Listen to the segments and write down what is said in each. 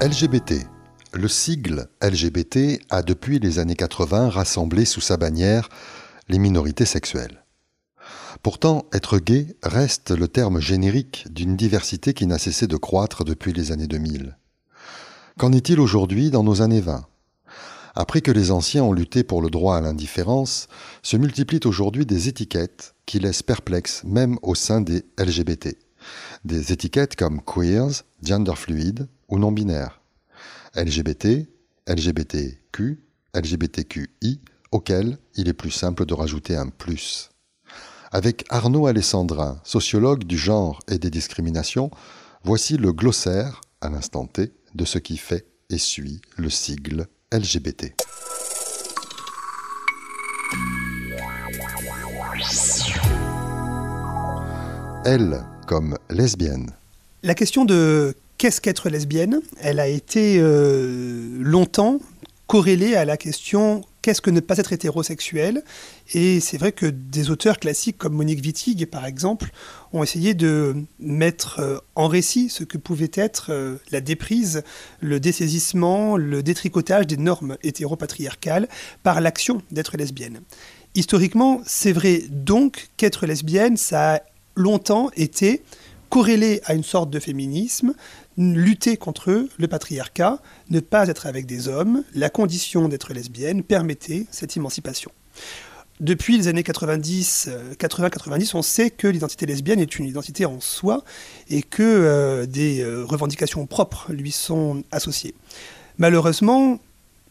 LGBT. Le sigle LGBT a depuis les années 80 rassemblé sous sa bannière les minorités sexuelles. Pourtant, être gay reste le terme générique d'une diversité qui n'a cessé de croître depuis les années 2000. Qu'en est-il aujourd'hui dans nos années 20 ? Après que les anciens ont lutté pour le droit à l'indifférence, se multiplient aujourd'hui des étiquettes qui laissent perplexes même au sein des LGBT. Des étiquettes comme queers, gender fluide ou non-binaire. LGBT, LGBTQ, LGBTQI, auquel il est plus simple de rajouter un plus. Avec Arnaud Alessandrin, sociologue du genre et des discriminations, voici le glossaire, à l'instant T, de ce qui fait et suit le sigle LGBT. L comme lesbienne. La question de qu'est-ce qu'être lesbienne, elle a été longtemps corrélée à la question qu'est-ce que ne pas être hétérosexuel. Et c'est vrai que des auteurs classiques comme Monique Wittig, par exemple, ont essayé de mettre en récit ce que pouvait être la déprise, le dessaisissement, le détricotage des normes hétéropatriarcales par l'action d'être lesbienne. Historiquement, c'est vrai donc qu'être lesbienne, ça a longtemps été corrélé à une sorte de féminisme, lutter contre le patriarcat, ne pas être avec des hommes, la condition d'être lesbienne permettait cette émancipation. Depuis les années 80-90, on sait que l'identité lesbienne est une identité en soi et que des revendications propres lui sont associées. Malheureusement,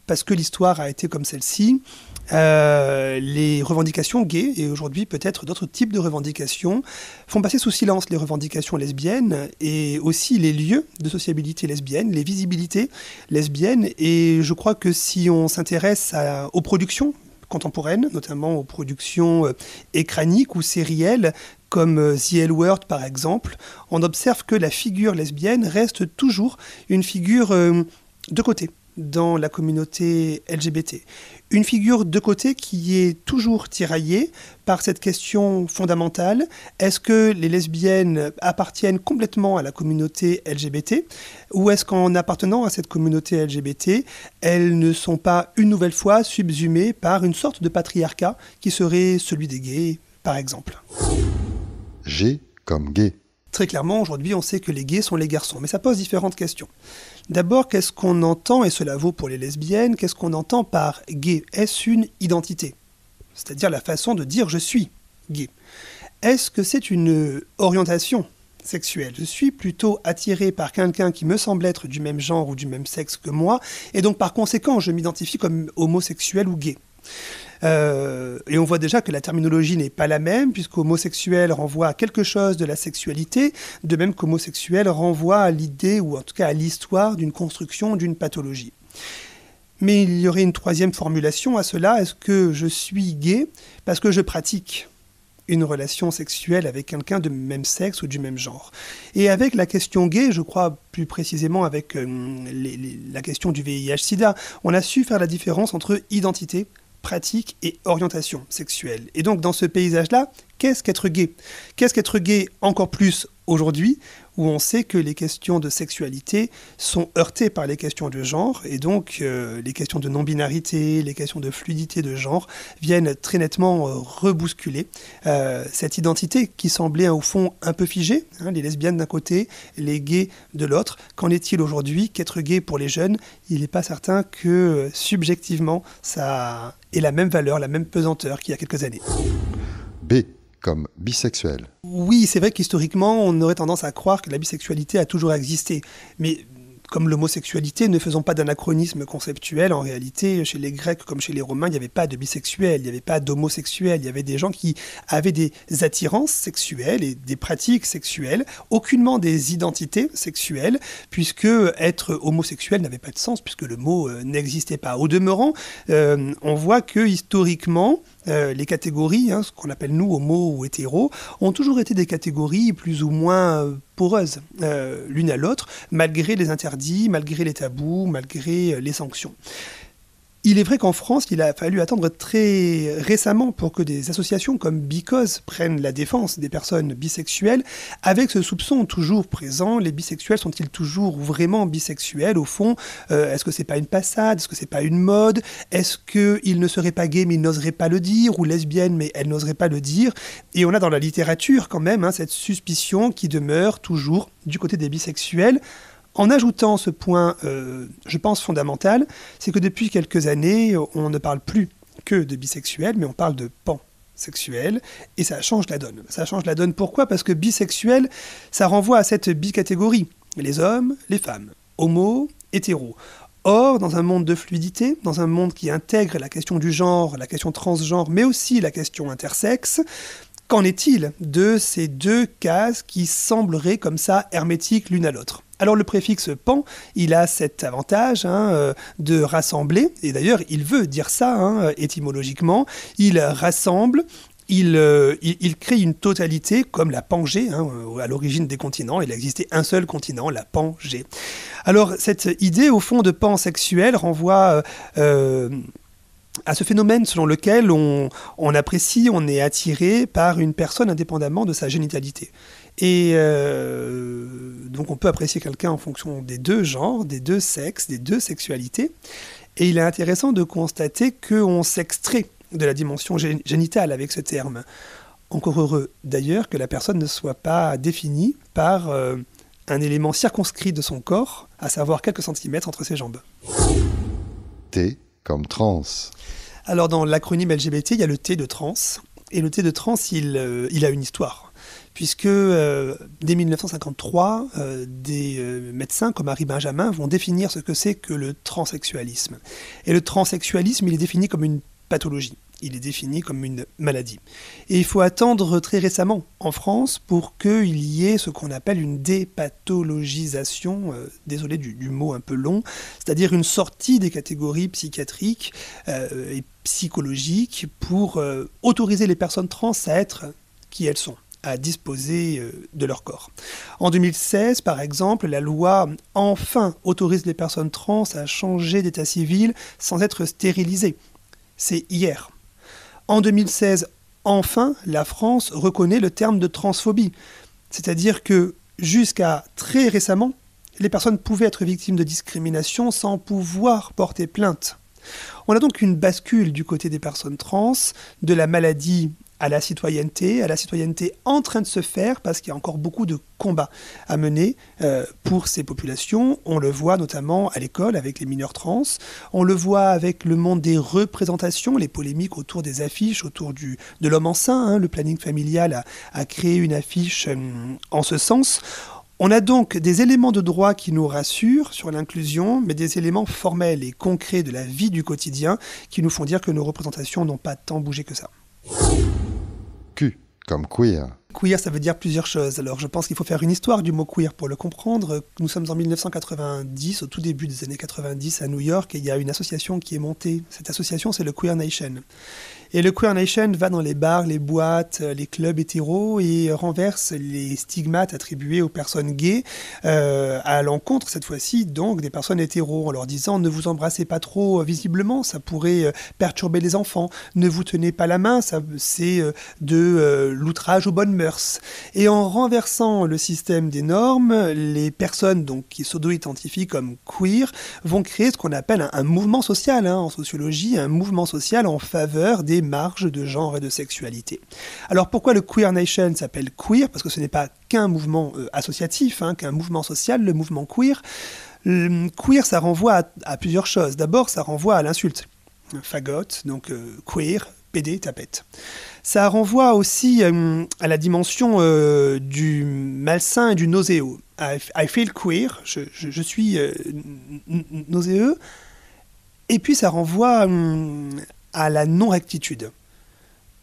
parce que l'histoire a été comme celle-ci, les revendications gays, et aujourd'hui peut-être d'autres types de revendications, font passer sous silence les revendications lesbiennes et aussi les lieux de sociabilité lesbienne, les visibilités lesbiennes. Et je crois que si on s'intéresse aux productions contemporaines, notamment aux productions écraniques ou sérielles, comme The L Word par exemple, on observe que la figure lesbienne reste toujours une figure de côté dans la communauté LGBT. Une figure de côté qui est toujours tiraillée par cette question fondamentale. Est-ce que les lesbiennes appartiennent complètement à la communauté LGBT ou est-ce qu'en appartenant à cette communauté LGBT, elles ne sont pas une nouvelle fois subsumées par une sorte de patriarcat qui serait celui des gays, par exemple ? G comme gay. Très clairement, aujourd'hui, on sait que les gays sont les garçons, mais ça pose différentes questions. D'abord, qu'est-ce qu'on entend, et cela vaut pour les lesbiennes, qu'est-ce qu'on entend par gay ? Est-ce une identité ? C'est-à-dire la façon de dire « je suis gay ». Est-ce que c'est une orientation sexuelle ? Je suis plutôt attiré par quelqu'un qui me semble être du même genre ou du même sexe que moi, et donc par conséquent, je m'identifie comme homosexuel ou gay. Et on voit déjà que la terminologie n'est pas la même, puisqu'homosexuel renvoie à quelque chose de la sexualité, de même qu'homosexuel renvoie à l'idée, ou en tout cas à l'histoire d'une construction, d'une pathologie. Mais il y aurait une troisième formulation à cela. Est-ce que je suis gay parce que je pratique une relation sexuelle avec quelqu'un de même sexe ou du même genre ? Et avec la question gay, je crois plus précisément avec la question du VIH-Sida, on a su faire la différence entre identité, pratique et orientation sexuelle. Et donc, dans ce paysage-là, qu'est-ce qu'être gay ? Qu'est-ce qu'être gay encore plus aujourd'hui, où on sait que les questions de sexualité sont heurtées par les questions de genre, et donc les questions de non-binarité, les questions de fluidité de genre viennent très nettement rebousculer cette identité qui semblait au fond un peu figée, les lesbiennes d'un côté, les gays de l'autre. Qu'en est-il aujourd'hui ? Qu'être gay pour les jeunes, il n'est pas certain que subjectivement ça ait la même valeur, la même pesanteur qu'il y a quelques années. B comme bisexuel. Oui, c'est vrai qu'historiquement, on aurait tendance à croire que la bisexualité a toujours existé. Mais comme l'homosexualité, ne faisons pas d'anachronisme conceptuel. En réalité, chez les Grecs comme chez les Romains, il n'y avait pas de bisexuels, il n'y avait pas d'homosexuels. Il y avait des gens qui avaient des attirances sexuelles et des pratiques sexuelles, aucunement des identités sexuelles, puisque être homosexuel n'avait pas de sens, puisque le mot n'existait pas. Au demeurant, on voit que historiquement, les catégories, ce qu'on appelle nous homo ou hétéro, ont toujours été des catégories plus ou moins poreuses l'une à l'autre, malgré les interdits, malgré les tabous, malgré les sanctions. Il est vrai qu'en France, il a fallu attendre très récemment pour que des associations comme Because prennent la défense des personnes bisexuelles, avec ce soupçon toujours présent, les bisexuels sont-ils toujours vraiment bisexuels au fond? Est-ce que c'est pas une passade? Est-ce que c'est pas une mode? Est-ce qu'ils ne seraient pas gays mais ils n'oseraient pas le dire? Ou lesbiennes mais elles n'oseraient pas le dire? Et on a dans la littérature quand même cette suspicion qui demeure toujours du côté des bisexuels. En ajoutant ce point, je pense fondamental, c'est que depuis quelques années, on ne parle plus que de bisexuels, mais on parle de pansexuels, et ça change la donne. Ça change la donne pourquoi? Parce que bisexuel, ça renvoie à cette bicatégorie, les hommes, les femmes, homo, hétéro. Or, dans un monde de fluidité, dans un monde qui intègre la question du genre, la question transgenre, mais aussi la question intersexe, qu'en est-il de ces deux cases qui sembleraient comme ça hermétiques l'une à l'autre? Alors le préfixe pan, il a cet avantage de rassembler, et d'ailleurs il veut dire ça étymologiquement, il rassemble, il crée une totalité comme la Pangée, à l'origine des continents, il existait un seul continent, la Pangée. Alors cette idée au fond de pansexuel renvoie à ce phénomène selon lequel on apprécie, on est attiré par une personne indépendamment de sa génitalité. Et donc on peut apprécier quelqu'un en fonction des deux genres, des deux sexes, des deux sexualités. Et il est intéressant de constater qu'on s'extrait de la dimension génitale avec ce terme. Encore heureux d'ailleurs que la personne ne soit pas définie par un élément circonscrit de son corps, à savoir quelques centimètres entre ses jambes. T comme trans. Alors dans l'acronyme LGBT, il y a le T de trans. Et le T de trans, il a une histoire. Puisque dès 1953, des médecins comme Harry Benjamin vont définir ce que c'est que le transsexualisme. Et le transsexualisme, il est défini comme une pathologie. Il est défini comme une maladie. Et il faut attendre très récemment en France pour qu'il y ait ce qu'on appelle une dépathologisation, désolé du mot un peu long, c'est-à-dire une sortie des catégories psychiatriques et psychologiques pour autoriser les personnes trans à être qui elles sont, à disposer de leur corps. En 2016, par exemple, la loi enfin autorise les personnes trans à changer d'état civil sans être stérilisées. C'est hier. En 2016, enfin, la France reconnaît le terme de transphobie. C'est-à-dire que jusqu'à très récemment, les personnes pouvaient être victimes de discrimination sans pouvoir porter plainte. On a donc une bascule du côté des personnes trans, de la maladie à la citoyenneté en train de se faire parce qu'il y a encore beaucoup de combats à mener pour ces populations. On le voit notamment à l'école avec les mineurs trans, on le voit avec le monde des représentations, les polémiques autour des affiches, autour de l'homme enceint. Le planning familial a créé une affiche en ce sens. On a donc des éléments de droit qui nous rassurent sur l'inclusion, mais des éléments formels et concrets de la vie du quotidien qui nous font dire que nos représentations n'ont pas tant bougé que ça. Q comme queer. Queer, ça veut dire plusieurs choses. Alors, je pense qu'il faut faire une histoire du mot queer pour le comprendre. Nous sommes en 1990, au tout début des années 90 à New York, et il y a une association qui est montée. Cette association, c'est le Queer Nation. Et le Queer Nation va dans les bars, les boîtes, les clubs hétéros et renverse les stigmates attribués aux personnes gays à l'encontre, cette fois-ci, donc des personnes hétéros, en leur disant « ne vous embrassez pas trop visiblement, ça pourrait perturber les enfants. Ne vous tenez pas la main, c'est de l'outrage aux bonnes mœurs. » Et en renversant le système des normes, les personnes donc, qui s'auto-identifient comme queer vont créer ce qu'on appelle un mouvement social, en sociologie, un mouvement social en faveur des marges de genre et de sexualité. Alors pourquoi le Queer Nation s'appelle queer? Parce que ce n'est pas qu'un mouvement associatif, qu'un mouvement social, le mouvement queer. Le queer, ça renvoie à plusieurs choses. D'abord, ça renvoie à l'insulte. Fagot, donc queer, PD, tapette. Ça renvoie aussi à la dimension du malsain et du nauséeux. I feel queer, je suis nauséeux. Et puis ça renvoie à la non-rectitude.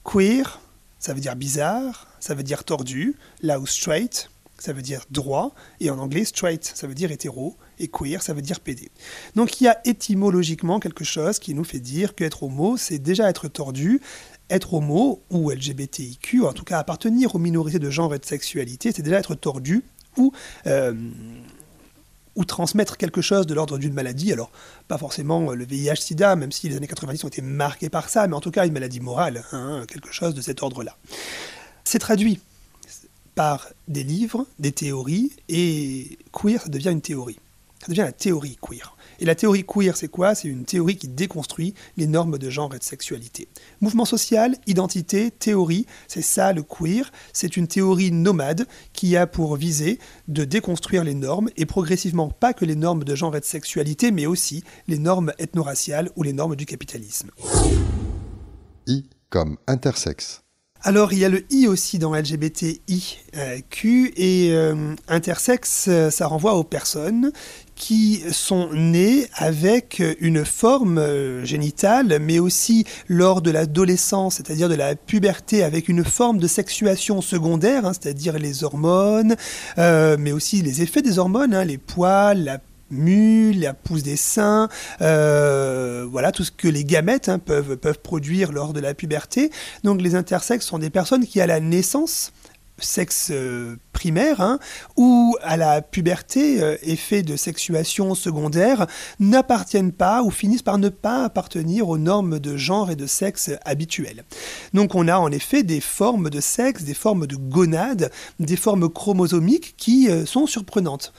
Queer, ça veut dire bizarre, ça veut dire tordu, là où straight, ça veut dire droit, et en anglais straight, ça veut dire hétéro, et queer, ça veut dire pédé. Donc il y a étymologiquement quelque chose qui nous fait dire qu'être homo, c'est déjà être tordu, être homo, ou LGBTIQ, en tout cas appartenir aux minorités de genre et de sexualité, c'est déjà être tordu, ou ou transmettre quelque chose de l'ordre d'une maladie. Alors, pas forcément le VIH-Sida, même si les années 90 ont été marquées par ça, mais en tout cas une maladie morale, quelque chose de cet ordre-là. C'est traduit par des livres, des théories, et queer, ça devient une théorie. Ça devient la théorie queer. Et la théorie queer, c'est quoi? C'est une théorie qui déconstruit les normes de genre et de sexualité. Mouvement social, identité, théorie, c'est ça le queer. C'est une théorie nomade qui a pour visée de déconstruire les normes, et progressivement pas que les normes de genre et de sexualité, mais aussi les normes ethno-raciales ou les normes du capitalisme. I comme intersexe. Alors, il y a le I aussi dans LGBTIQ, et intersexe, ça renvoie aux personnes qui sont nées avec une forme génitale, mais aussi lors de l'adolescence, c'est-à-dire de la puberté, avec une forme de sexuation secondaire, c'est-à-dire les hormones, mais aussi les effets des hormones, les poils, la la pousse des seins, voilà tout ce que les gamètes peuvent produire lors de la puberté. Donc les intersexes sont des personnes qui à la naissance, sexe primaire, ou à la puberté, effet de sexuation secondaire, n'appartiennent pas ou finissent par ne pas appartenir aux normes de genre et de sexe habituelles. Donc on a en effet des formes de sexe, des formes de gonades, des formes chromosomiques qui sont surprenantes.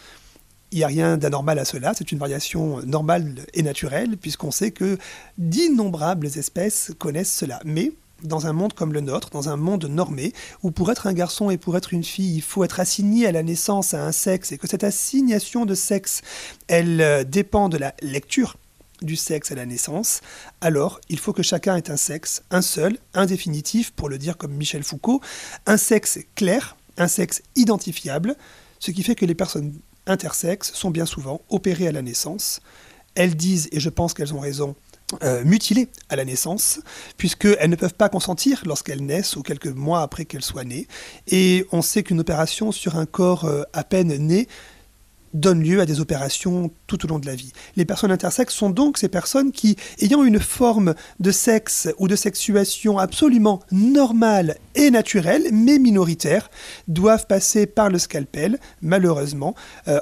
Il n'y a rien d'anormal à cela, c'est une variation normale et naturelle, puisqu'on sait que d'innombrables espèces connaissent cela. Mais dans un monde comme le nôtre, dans un monde normé, où pour être un garçon et pour être une fille, il faut être assigné à la naissance à un sexe, et que cette assignation de sexe, elle dépend de la lecture du sexe à la naissance, alors il faut que chacun ait un sexe, un seul, un définitif, pour le dire comme Michel Foucault, un sexe clair, un sexe identifiable, ce qui fait que les personnes intersexes sont bien souvent opérées à la naissance. Elles disent, et je pense qu'elles ont raison, mutilées à la naissance, puisqu'elles ne peuvent pas consentir lorsqu'elles naissent ou quelques mois après qu'elles soient nées. Et on sait qu'une opération sur un corps à peine né donne lieu à des opérations tout au long de la vie. Les personnes intersexes sont donc ces personnes qui, ayant une forme de sexe ou de sexuation absolument normale et naturelle, mais minoritaire, doivent passer par le scalpel, malheureusement,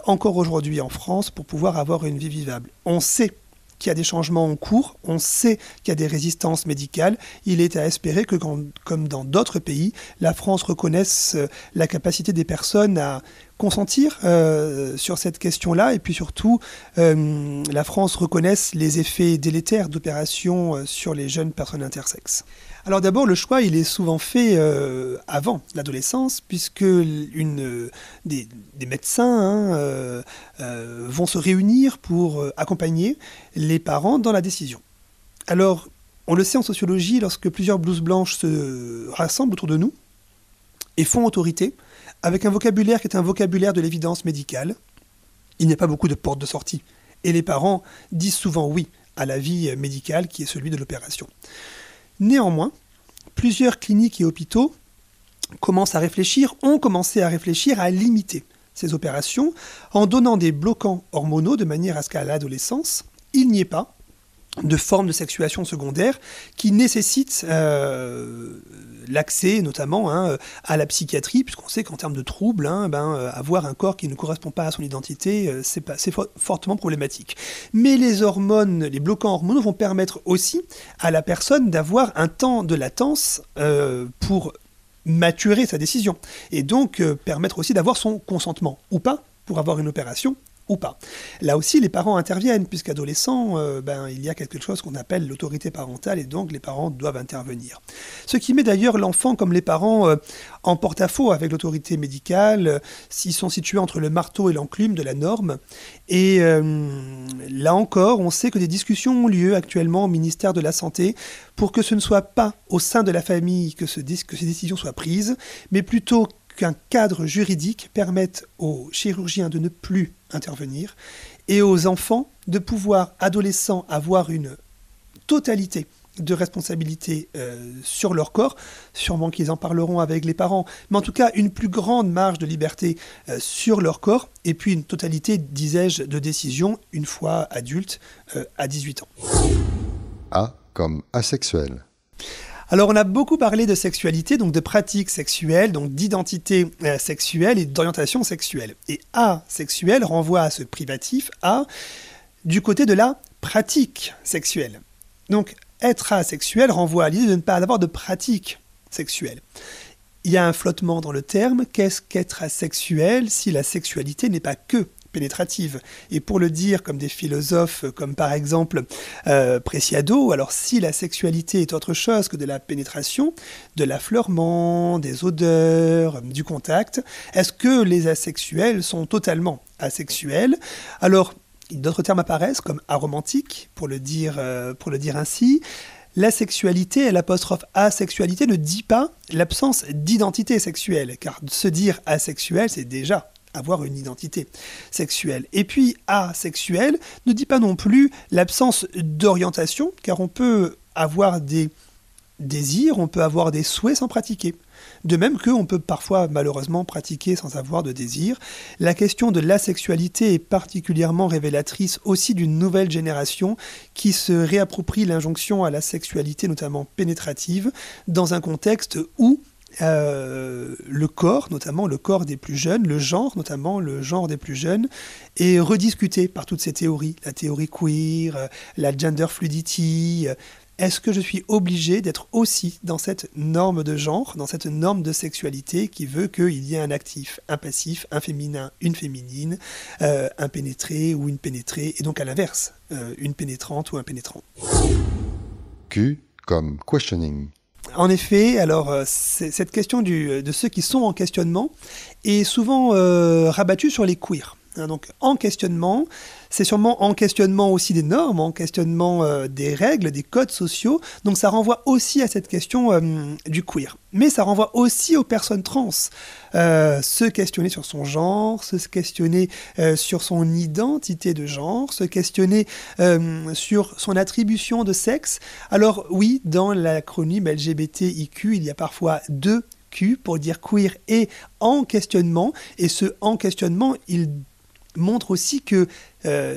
encore aujourd'hui en France, pour pouvoir avoir une vie vivable. On sait qu'il y a des changements en cours, on sait qu'il y a des résistances médicales. Il est à espérer que, comme dans d'autres pays, la France reconnaisse la capacité des personnes à consentir sur cette question-là, et puis surtout, la France reconnaisse les effets délétères d'opérations sur les jeunes personnes intersexes. Alors d'abord, le choix, il est souvent fait avant l'adolescence, puisque des médecins vont se réunir pour accompagner les parents dans la décision. Alors, on le sait en sociologie, lorsque plusieurs blouses blanches se rassemblent autour de nous et font autorité, avec un vocabulaire qui est un vocabulaire de l'évidence médicale, il n'y a pas beaucoup de portes de sortie. Et les parents disent souvent oui à l'avis médical qui est celui de l'opération. Néanmoins, plusieurs cliniques et hôpitaux ont commencé à réfléchir à limiter ces opérations en donnant des bloquants hormonaux de manière à ce qu'à l'adolescence, il n'y ait pas de forme de sexuation secondaire qui nécessite l'accès notamment à la psychiatrie, puisqu'on sait qu'en termes de troubles, avoir un corps qui ne correspond pas à son identité, c'est fortement problématique. Mais les hormones, les bloquants hormonaux vont permettre aussi à la personne d'avoir un temps de latence pour maturer sa décision, et donc permettre aussi d'avoir son consentement, ou pas, pour avoir une opération, ou pas. Là aussi, les parents interviennent, puisqu'adolescents, il y a quelque chose qu'on appelle l'autorité parentale, et donc les parents doivent intervenir. Ce qui met d'ailleurs l'enfant comme les parents en porte-à-faux avec l'autorité médicale, s'ils sont situés entre le marteau et l'enclume de la norme. Et là encore, on sait que des discussions ont lieu actuellement au ministère de la Santé pour que ce ne soit pas au sein de la famille que ces décisions soient prises, mais plutôt qu'un cadre juridique permette aux chirurgiens de ne plus intervenir et aux enfants de pouvoir, adolescents, avoir une totalité de responsabilité sur leur corps, sûrement qu'ils en parleront avec les parents, mais en tout cas une plus grande marge de liberté sur leur corps, et puis une totalité, disais-je, de décision une fois adultes à 18 ans. A comme asexuel. Alors, on a beaucoup parlé de sexualité, donc de pratiques sexuelles, donc d'identité sexuelle et d'orientation sexuelle. Et asexuel renvoie à ce privatif A du côté de la pratique sexuelle. Donc, être asexuel renvoie à l'idée de ne pas avoir de pratique sexuelle. Il y a un flottement dans le terme. Qu'est-ce qu'être asexuel si la sexualité n'est pas que pénétrative? Et pour le dire comme des philosophes, comme par exemple Preciado, alors si la sexualité est autre chose que de la pénétration, de l'affleurement, des odeurs, du contact, est-ce que les asexuels sont totalement asexuels? Alors, d'autres termes apparaissent comme aromantique, pour le dire ainsi. La sexualité, l'apostrophe asexualité ne dit pas l'absence d'identité sexuelle, car se dire asexuel, c'est déjà avoir une identité sexuelle. Et puis asexuel ne dit pas non plus l'absence d'orientation, car on peut avoir des désirs, on peut avoir des souhaits sans pratiquer. De même qu'on peut parfois malheureusement pratiquer sans avoir de désir. La question de l'asexualité est particulièrement révélatrice aussi d'une nouvelle génération qui se réapproprie l'injonction à la sexualité, notamment pénétrative, dans un contexte où le corps, notamment le corps des plus jeunes, le genre, notamment le genre des plus jeunes, est rediscuté par toutes ces théories. La théorie queer, la gender fluidity. Est-ce que je suis obligé d'être aussi dans cette norme de genre, dans cette norme de sexualité qui veut qu'il y ait un actif, un passif, un féminin, une féminine, un pénétré ou une pénétrée, et donc à l'inverse, une pénétrante ou un pénétrant. Q comme questioning. En effet, alors cette question de ceux qui sont en questionnement est souvent rabattue sur les queers. Donc en questionnement, c'est sûrement en questionnement aussi des normes, en questionnement des règles, des codes sociaux. Donc ça renvoie aussi à cette question du queer. Mais ça renvoie aussi aux personnes trans. Se questionner sur son genre, se questionner sur son identité de genre, se questionner sur son attribution de sexe. Alors oui, dans l'acronyme LGBTIQ, il y a parfois deux Q pour dire queer et en questionnement. Et ce en questionnement, il montre aussi que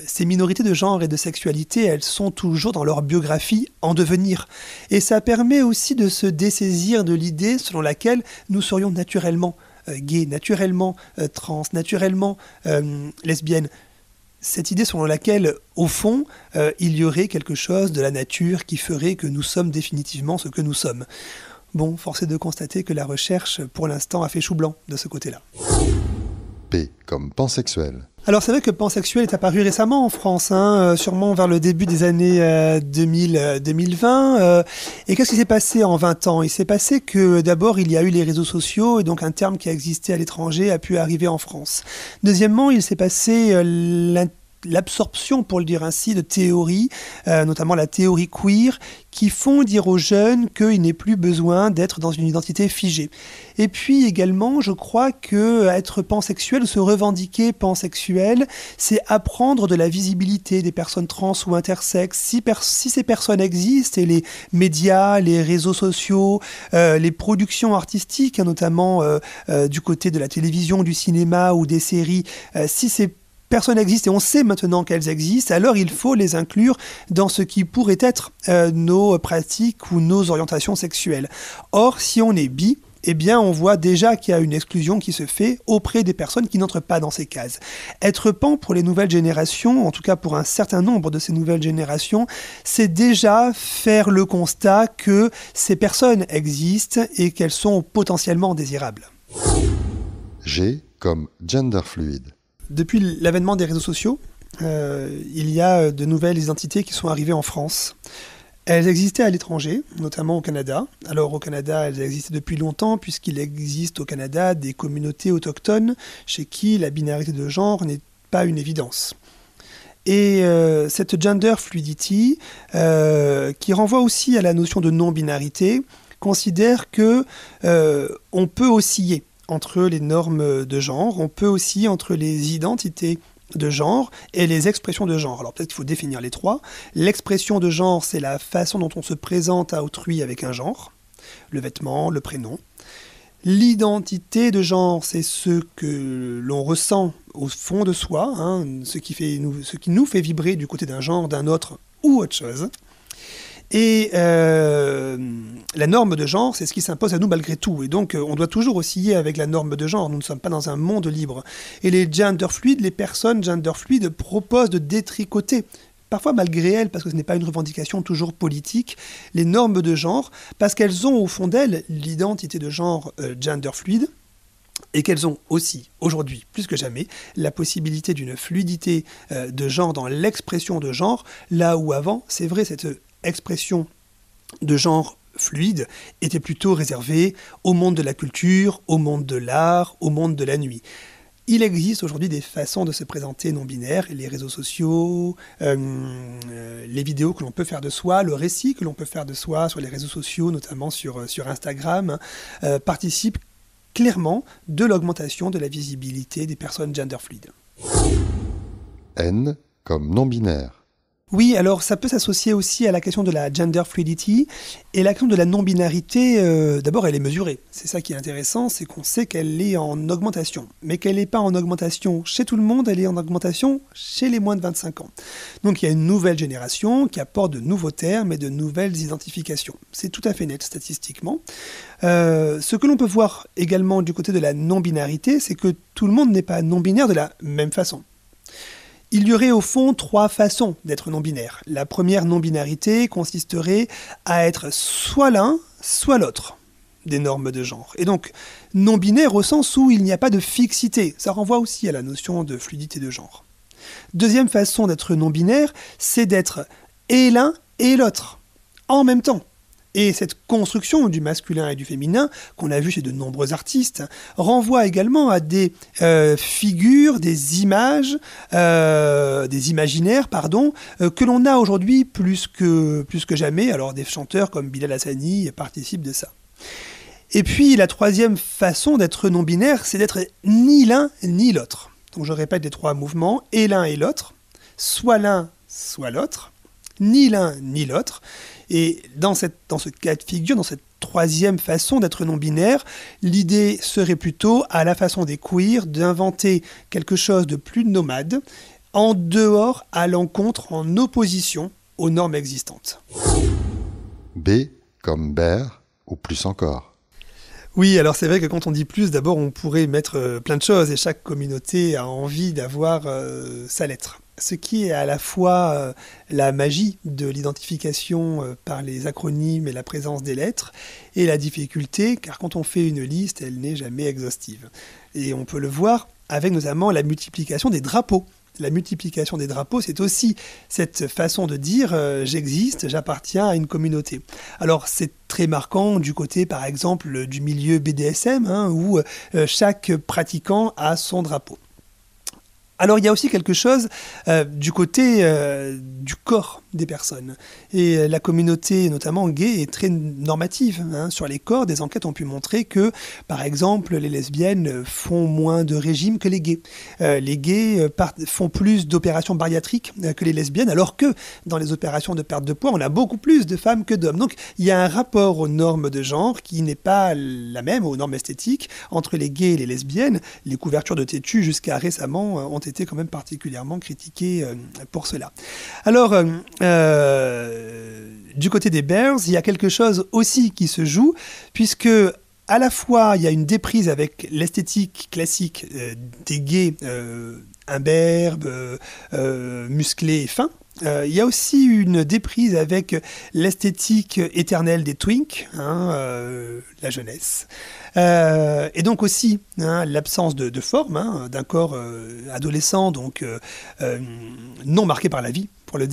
ces minorités de genre et de sexualité, elles sont toujours dans leur biographie en devenir. Et ça permet aussi de se dessaisir de l'idée selon laquelle nous serions naturellement gays, naturellement trans, naturellement lesbiennes. Cette idée selon laquelle, au fond, il y aurait quelque chose de la nature qui ferait que nous sommes définitivement ce que nous sommes. Bon, force est de constater que la recherche, pour l'instant, a fait chou blanc de ce côté-là. P comme pansexuel. Alors c'est vrai que pansexuel est apparu récemment en France, sûrement vers le début des années 2020. Et qu'est-ce qui s'est passé en 20 ans? Il s'est passé que d'abord il y a eu les réseaux sociaux et donc un terme qui a existé à l'étranger a pu arriver en France. Deuxièmement, il s'est passé l'absorption, pour le dire ainsi, de théories, notamment la théorie queer, qui font dire aux jeunes qu'il n'est plus besoin d'être dans une identité figée. Et puis également, je crois que être pansexuel ou se revendiquer pansexuel, c'est apprendre de la visibilité des personnes trans ou intersexes. Si ces personnes existent, et les médias, les réseaux sociaux, les productions artistiques, notamment du côté de la télévision, du cinéma ou des séries, si ces personnes existent et on sait maintenant qu'elles existent, alors il faut les inclure dans ce qui pourrait être nos pratiques ou nos orientations sexuelles. Or, si on est bi, eh bien, on voit déjà qu'il y a une exclusion qui se fait auprès des personnes qui n'entrent pas dans ces cases. Être pan pour les nouvelles générations, en tout cas pour un certain nombre de ces nouvelles générations, c'est déjà faire le constat que ces personnes existent et qu'elles sont potentiellement désirables. G comme gender fluid. Depuis l'avènement des réseaux sociaux, il y a de nouvelles identités qui sont arrivées en France. Elles existaient à l'étranger, notamment au Canada. Alors au Canada, elles existaient depuis longtemps puisqu'il existe au Canada des communautés autochtones chez qui la binarité de genre n'est pas une évidence. Et cette gender fluidity, qui renvoie aussi à la notion de non-binarité, considère que on peut osciller entre les normes de genre, on peut aussi entre les identités de genre et les expressions de genre. Alors peut-être qu'il faut définir les trois. L'expression de genre, c'est la façon dont on se présente à autrui avec un genre, le vêtement, le prénom. L'identité de genre, c'est ce que l'on ressent au fond de soi, ce qui nous fait vibrer du côté d'un genre, d'un autre ou autre chose. Et la norme de genre, c'est ce qui s'impose à nous malgré tout. Et donc, on doit toujours osciller avec la norme de genre. Nous ne sommes pas dans un monde libre. Et les genderfluides, les personnes genderfluides proposent de détricoter, parfois malgré elles, parce que ce n'est pas une revendication toujours politique, les normes de genre, parce qu'elles ont au fond d'elles l'identité de genre genderfluide, et qu'elles ont aussi, aujourd'hui, plus que jamais, la possibilité d'une fluidité de genre dans l'expression de genre, là où avant, c'est vrai, cette expression de genre fluide était plutôt réservée au monde de la culture, au monde de l'art, au monde de la nuit. Il existe aujourd'hui des façons de se présenter non-binaires, les réseaux sociaux, les vidéos que l'on peut faire de soi, le récit que l'on peut faire de soi sur les réseaux sociaux, notamment sur Instagram, participent clairement de l'augmentation de la visibilité des personnes genderfluides. N comme non-binaire. Oui, alors ça peut s'associer aussi à la question de la gender fluidity et la question de la non-binarité. D'abord, elle est mesurée. C'est ça qui est intéressant, c'est qu'on sait qu'elle est en augmentation. Mais qu'elle n'est pas en augmentation chez tout le monde, elle est en augmentation chez les moins de 25 ans. Donc il y a une nouvelle génération qui apporte de nouveaux termes et de nouvelles identifications. C'est tout à fait net statistiquement. Ce que l'on peut voir également du côté de la non-binarité, c'est que tout le monde n'est pas non-binaire de la même façon. Il y aurait au fond 3 façons d'être non-binaire. La première non-binarité consisterait à être soit l'un, soit l'autre des normes de genre. Et donc non-binaire au sens où il n'y a pas de fixité. Ça renvoie aussi à la notion de fluidité de genre. Deuxième façon d'être non-binaire, c'est d'être et l'un et l'autre, en même temps. Et cette construction du masculin et du féminin, qu'on a vu chez de nombreux artistes, renvoie également à des figures, des images, des imaginaires, que l'on a aujourd'hui plus que jamais. Alors des chanteurs comme Bilal Hassani participent de ça. Et puis la troisième façon d'être non-binaire, c'est d'être ni l'un ni l'autre. Donc je répète les 3 mouvements, et l'un et l'autre, soit l'un, soit l'autre, ni l'un ni l'autre. Et dans ce cas de figure, dans cette troisième façon d'être non-binaire, l'idée serait plutôt, à la façon des queers, d'inventer quelque chose de plus nomade, en dehors, à l'encontre, en opposition aux normes existantes. B comme bear ou plus encore. Oui, alors c'est vrai que quand on dit plus, d'abord on pourrait mettre plein de choses et chaque communauté a envie d'avoir sa lettre. Ce qui est à la fois la magie de l'identification par les acronymes et la présence des lettres, et la difficulté, car quand on fait une liste, elle n'est jamais exhaustive. Et on peut le voir avec notamment la multiplication des drapeaux. La multiplication des drapeaux, c'est aussi cette façon de dire j'existe, j'appartiens à une communauté. Alors c'est très marquant du côté, par exemple, du milieu BDSM, où chaque pratiquant a son drapeau. Alors il y a aussi quelque chose du côté du corps des personnes. Et la communauté, notamment gay, est très normative sur les corps. Des enquêtes ont pu montrer que, par exemple, les lesbiennes font moins de régimes que les gays. Les gays font plus d'opérations bariatriques que les lesbiennes, alors que dans les opérations de perte de poids, on a beaucoup plus de femmes que d'hommes. Donc il y a un rapport aux normes de genre qui n'est pas la même, aux normes esthétiques, entre les gays et les lesbiennes. Les couvertures de têtu, jusqu'à récemment, ont été quand même particulièrement critiquées pour cela. Alors, du côté des bears, il y a quelque chose aussi qui se joue, puisque à la fois il y a une déprise avec l'esthétique classique des gays imberbes, musclés et fins. Il y a aussi une déprise avec l'esthétique éternelle des twinks, la jeunesse. Et donc aussi l'absence de forme d'un corps adolescent, donc non marqué par la vie, pour le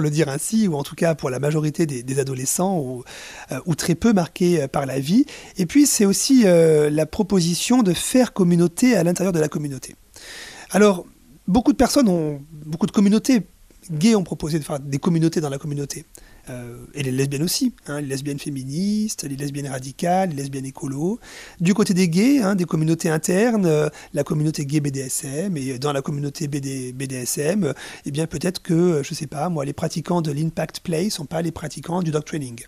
dire ainsi, ou en tout cas pour la majorité des adolescents, ou très peu marqué par la vie. Et puis c'est aussi la proposition de faire communauté à l'intérieur de la communauté. Alors, beaucoup de communautés gays ont proposé de faire des communautés dans la communauté. Et les lesbiennes aussi, les lesbiennes féministes, les lesbiennes radicales, les lesbiennes écolos. Du côté des gays, des communautés internes, la communauté gay BDSM, et dans la communauté BDSM, eh bien peut-être que, je sais pas, moi, les pratiquants de l'impact play ne sont pas les pratiquants du dog training.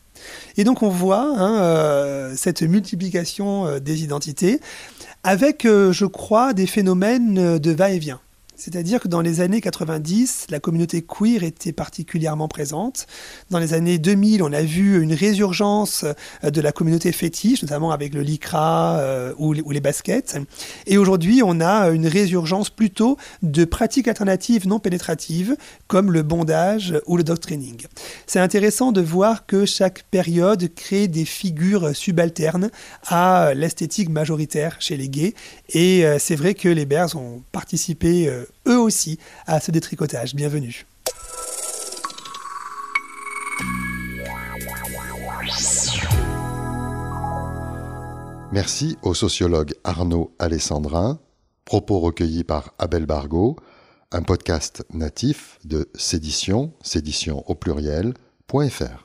Et donc on voit cette multiplication des identités avec, je crois, des phénomènes de va-et-vient. C'est-à-dire que dans les années 90, la communauté queer était particulièrement présente. Dans les années 2000, on a vu une résurgence de la communauté fétiche, notamment avec le lycra ou les baskets. Et aujourd'hui, on a une résurgence plutôt de pratiques alternatives non pénétratives, comme le bondage ou le dog-training. C'est intéressant de voir que chaque période crée des figures subalternes à l'esthétique majoritaire chez les gays. Et c'est vrai que les Bears ont participé eux aussi à ce détricotage. Bienvenue. Merci au sociologue Arnaud Alessandrin. Propos recueillis par Abel Bargaud, un podcast natif de Sédition, sédition au pluriel.fr.